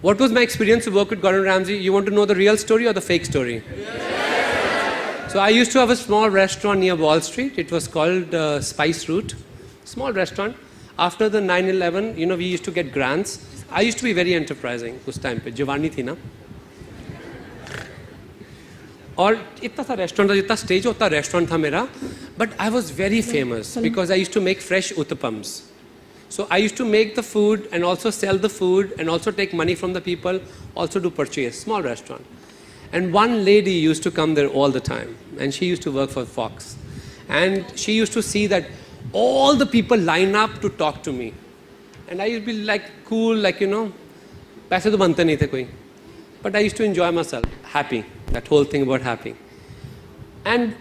What was my experience to work with Gordon Ramsay? You want to know the real story or the fake story? So I used to have a small restaurant near Wall Street. It was called Spice Route. Small restaurant. After the 9/11, we used to get grants. I used to be very enterprising उस time पे. जवानी थी ना. और इतना सा restaurant था, जितना स्टेज उतना रेस्टोरेंट था मेरा. But I was very famous because I used to make fresh uttapams. So I used to make the food and also sell the food and also take money from the people, also do purchase. Small restaurant. And one lady used to come there all the time, and she used to work for Fox. And she used to see that all the people line up to talk to me. And I used to be like cool, like, paise to bante nahi the koi. But I used to enjoy myself, happy, that whole thing about happy. And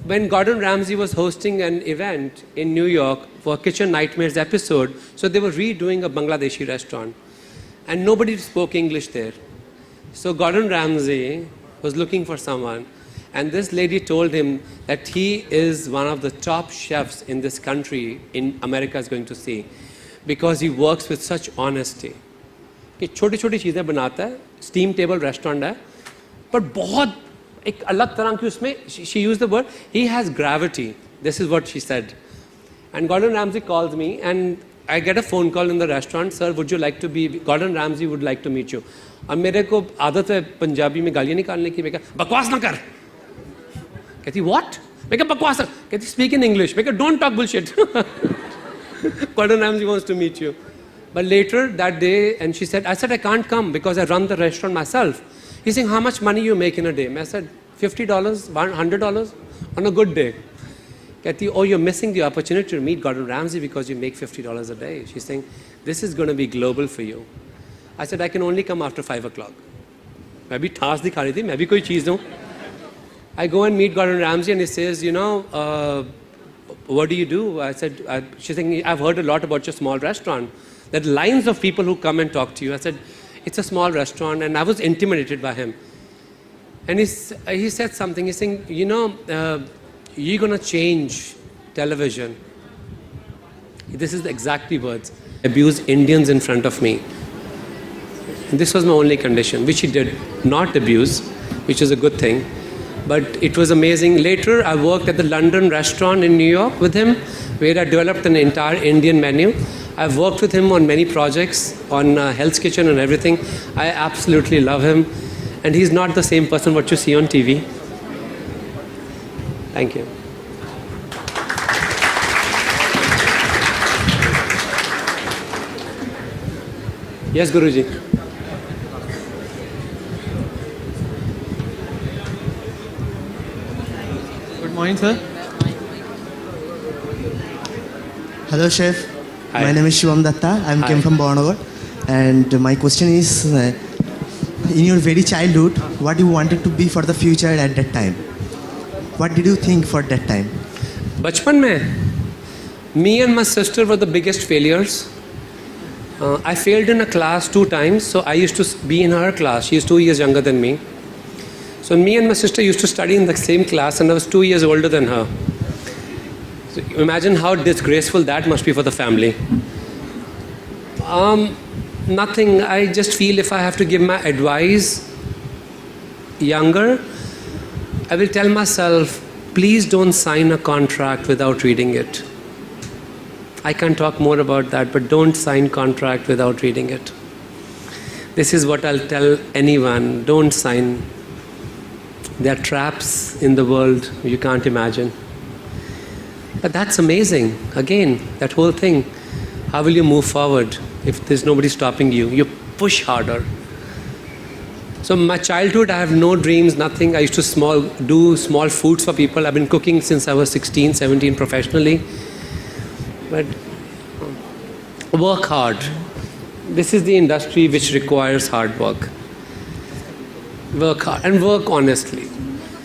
when Gordon Ramsay was hosting an event in New York for Kitchen Nightmares episode, so they were redoing a Bangladeshi restaurant. And nobody spoke English there. So Gordon Ramsay was looking for someone, and this lady told him that he is one of the top chefs in this country, in America is going to see, because he works with such honesty. कि छोटी-छोटी चीज़ें बनाता है, steam table restaurant है, but बहुत एक अलग तरह की उसमें, she used the word, he has gravity. This is what she said. And Gordon Ramsay calls me, and I get a phone call in the restaurant, sir, would you like to be, Gordon Ramsay would like to meet you. अब मेरे को आदत है पंजाबी में गालियाँ निकालने की. मैं कहा बकवास ना कर. कहती what? मैं कहा बकवास. कहती speak in English. मैं कहा don't talk bullshit. Gordon Ramsay wants to meet you. But later that day, and I said I can't come because I run the restaurant myself. He's saying how much money you make in a day? I said $50, $100 on a good day. कहती oh, you're missing the opportunity to meet Gordon Ramsay because you make $50 a day. She's saying this is going to be global for you. I said I can only come after 5 o'clock. मैं भी ठास दिखा रही थी, मैं भी कोई चीज़ दूँ. I go and meet Gordon Ramsay, and he says, what do you do? I said, she's saying, I've heard a lot about your small restaurant. There are lines of people who come and talk to you. I said, it's a small restaurant, and I was intimidated by him. And he said something. He's saying, you're going to change television. This is the exact words. Abuse Indians in front of me. And this was my only condition, which he did not abuse, which is a good thing. But it was amazing. Later, I worked at the London restaurant in New York with him, where I developed an entire Indian menu. I've worked with him on many projects, on Hell's Kitchen and everything. I absolutely love him. And he's not the same person what you see on TV. Thank you. Yes, Guruji. Good morning, sir. Hello, Chef. Hi. My name is Shivam Datta. I came from Bhavanagar. And my question is, in your very childhood, what you wanted to be for the future at that time? What did you think for that time? Bachpan mein, me and my sister were the biggest failures. I failed in a class 2 times, so I used to be in her class. She is 2 years younger than me. So me and my sister used to study in the same class, and I was 2 years older than her. So imagine how disgraceful that must be for the family. Nothing. I just feel if I have to give my advice younger, I will tell myself, please don't sign a contract without reading it. I can't talk more about that, but don't sign contract without reading it. This is what I'll tell anyone. Don't sign. There are traps in the world you can't imagine. But that's amazing. Again, that whole thing. How will you move forward if there's nobody stopping you? You push harder. So my childhood, I have no dreams, nothing. I used to do small foods for people. I've been cooking since I was 16, 17 professionally. But work hard. This is the industry which requires hard work. Work hard and work honestly.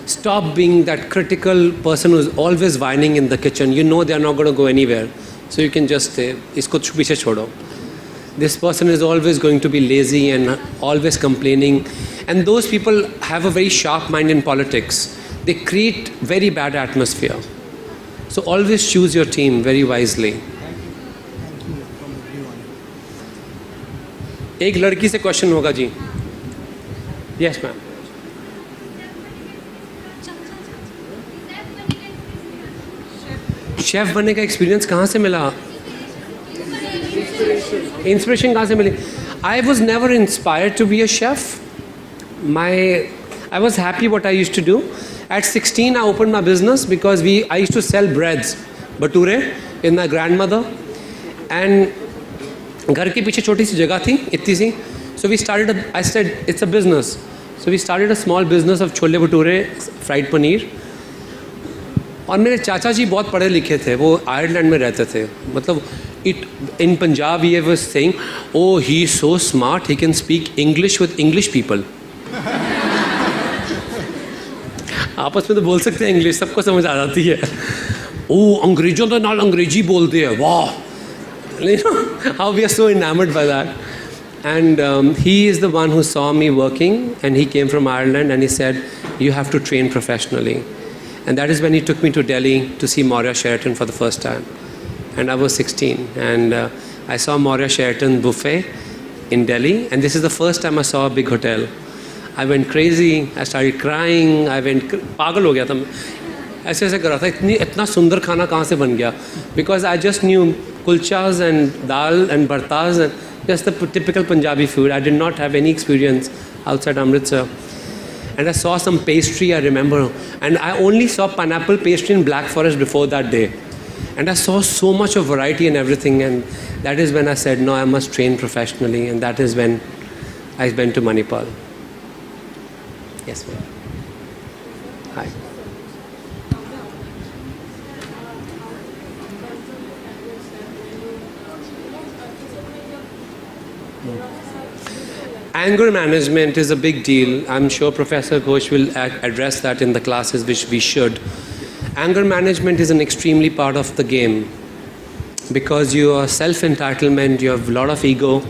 Stop being that critical person who's always whining in the kitchen. You know they're not going to go anywhere. So you can just say, isko piche chodo. This person is always going to be lazy and always complaining. And those people have a very sharp mind in politics. They create very bad atmosphere. So always choose your team very wisely. एक लड़की से question होगा जी. Yes, ma'am. Chef बनने का experience कहाँ से मिला? Inspiration कहाँ से मिली? I was never inspired to be a chef. I was happy what I used to do. At 16, I opened my business because I used to sell breads, bature, with my grandmother. And घर के पीछे छोटी सी जगह थी, इतनी सी. So I said, it's a business. So we started a small business of chole bhature, fried paneer. और मेरे चाचा जी बहुत पढ़े लिखे थे, वो आयरलैंड में रहते थे. मतलब in Punjab he was saying, oh, he is so smart, he can speak English with English people. आपस में तो बोल सकते हैं इंग्लिश, सबको समझ आ जाती है. ओह, अंग्रेजों के नाल अंग्रेजी बोलते हैं, वाह. You know how we are so enamored by that. And he is the one who saw me working, and he came from Ireland, and he said, you have to train professionally. And that is when he took me to Delhi to see Maurya Sheraton for the first time. And I was 16, and I saw Maurya Sheraton buffet in Delhi, and this is the first time I saw a big hotel. I went crazy, I started crying, पागल हो गया था. ऐसे ऐसे कर रहा था, इतना सुंदर खाना कहाँ से बन गया? Because I just knew kulchas and dal and bhartas and just the typical Punjabi food. I did not have any experience outside Amritsar. And I saw some pastry, I remember. And I only saw pineapple pastry in Black Forest before that day. And I saw so much of variety and everything. And that is when I said, no, I must train professionally. And that is when I went to Manipal. Yes, ma'am. Hi. Anger management is a big deal. I'm sure Professor Ghosh will address that in the classes, which we should. Anger management is an extremely part of the game because you are self-entitlement, you have a lot of ego,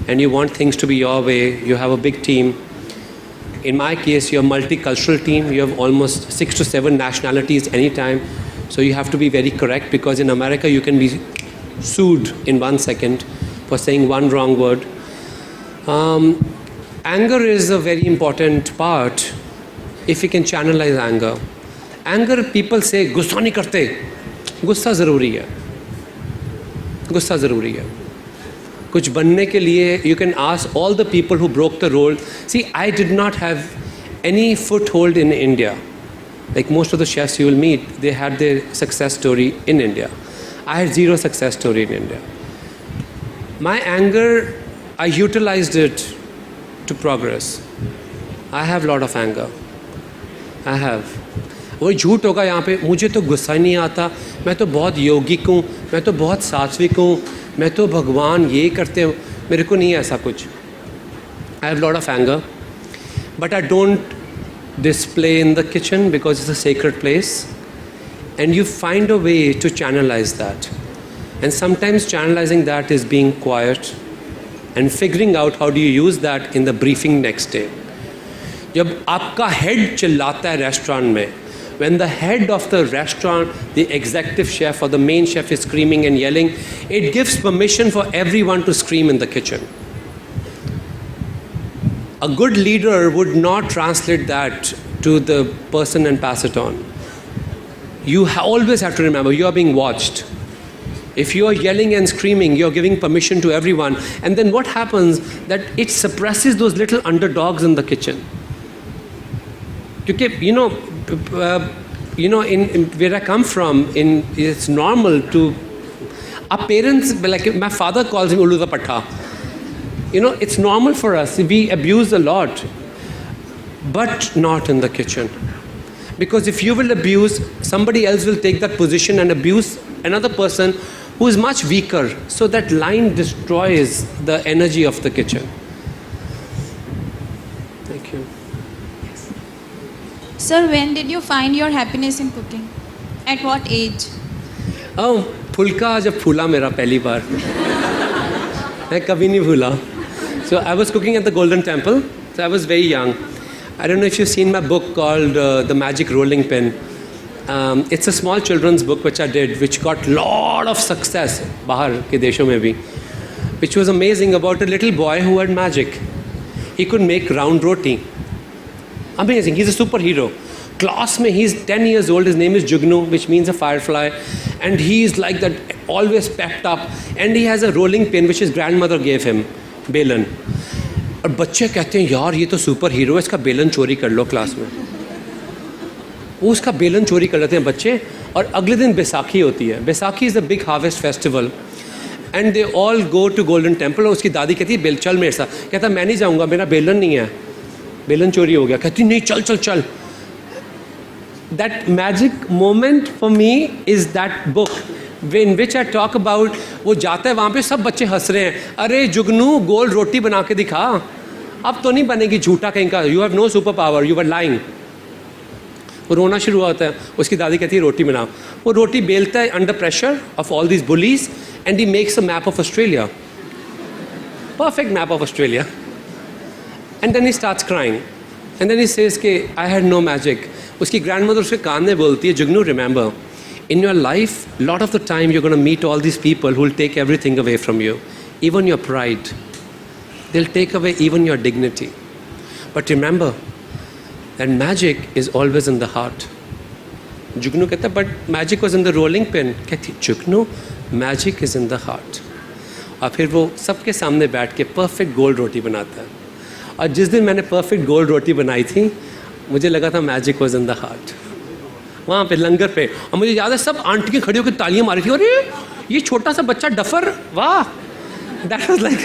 and you want things to be your way. You have a big team. In my case, you're a multicultural team. You have almost 6 to 7 nationalities anytime. So you have to be very correct because in America you can be sued in 1 second for saying one wrong word. Anger is a very important part if you can channelize anger. Anger, people say, गुस्सा नहीं करते. गुस्सा ज़रूरी है. गुस्सा ज़रूरी है. कुछ बनने के लिए, you can ask all the people who broke the role. See, I did not have any foothold in India. Like most of the chefs you will meet, they had their success story in India. I had zero success story in India. My anger, I utilized it to progress. I have a lot of anger. I have. वही झूठ होगा यहाँ पे, मुझे तो गुस्सा ही नहीं आता, मैं तो बहुत योगिक हूँ, मैं तो बहुत सात्विक हूँ, मैं तो भगवान ये करते हूँ, मेरे को नहीं है ऐसा कुछ. I have a lot of anger, but I don't display in the kitchen because it's a sacred place, and you find a way to channelize that. And sometimes channelizing that is being quiet and figuring out how do you use that in the briefing next day. जब आपका head चिल्लाता है restaurant में, when the head of the restaurant, the executive chef or the main chef is screaming and yelling, it gives permission for everyone to scream in the kitchen. A good leader would not translate that to the person and pass it on. You always have to remember, you are being watched. If you are yelling and screaming, you are giving permission to everyone. And then what happens, that it suppresses those little underdogs in the kitchen. Because, in where I come from, it's normal to, our parents, like my father calls him Ulu the Patta. It's normal for us. We abuse a lot, but not in the kitchen. Because if you will abuse, somebody else will take that position and abuse another person who is much weaker. So that line destroys the energy of the kitchen. Thank you. Sir, when did you find your happiness in cooking? At what age? Oh, फुल्का जब फूला मेरा पहली बार, मैं कभी नहीं भूला. So I was cooking at the Golden Temple. So I was very young. I don't know if you've seen my book called The Magic Rolling Pin. It's a small children's book which I did, which got lot of success बाहर के देशों में भी. which was amazing about a little boy who had magic. He could make round roti. Amazing. He's a superhero. Class mein, he's 10 years old. His name is Jugnu, which means a firefly. And he's like that, always pepped up. And he has a rolling pin, which his grandmother gave him, बेलन. और बच्चे कहते हैं यार ये तो super hero है, इसका बेलन चोरी कर लो क्लास में. वो उसका बेलन चोरी कर लेते हैं बच्चे. और अगले दिन बैसाखी होती है. Baisakhi is the big harvest festival. And they all go to Golden Temple. और उसकी दादी कहती है बेल चल मेरे साथ. कहता मैं नहीं जाऊँगा, मेरा बेलन नहीं है, बेलन चोरी हो गया. कहती नहीं चल चल चल. That magic moment for me is that book in which I talk about. वो जाता है वहाँ पे, सब बच्चे हंस रहे हैं. अरे जुगनू गोल रोटी बना के दिखा. अब तो नहीं बनेगी, झूठा कहीं का. You have no super power, you are lying. वो रोना शुरू होता है. उसकी दादी कहती है रोटी बनाओ. वो रोटी बेलता है under pressure of all this bullies and he makes a map of Australia. Perfect map of Australia. And then he starts crying and then he says के आई हैड नो मैजिक. उसकी ग्रैंड मदर उसके कान में बोलती है Jugnu remember in your life lot of the time you're going to meet all these people who will take everything away from you, even your pride. They'll take away even your dignity. But remember that magic is always in the heart. Jugnu कहता but magic was in the rolling pin. कहती Jugnu magic is in the heart. और फिर वो सबके सामने बैठ के perfect गोल रोटी बनाता है. और जिस दिन मैंने perfect गोल रोटी बनाई थी मुझे लगा था magic was in the heart. वहाँ पे लंगर पे. और मुझे याद है सब आंटियाँ खड़ी होकर तालियां मारी थी. अरे ये छोटा सा बच्चा डफर, वाह. That was like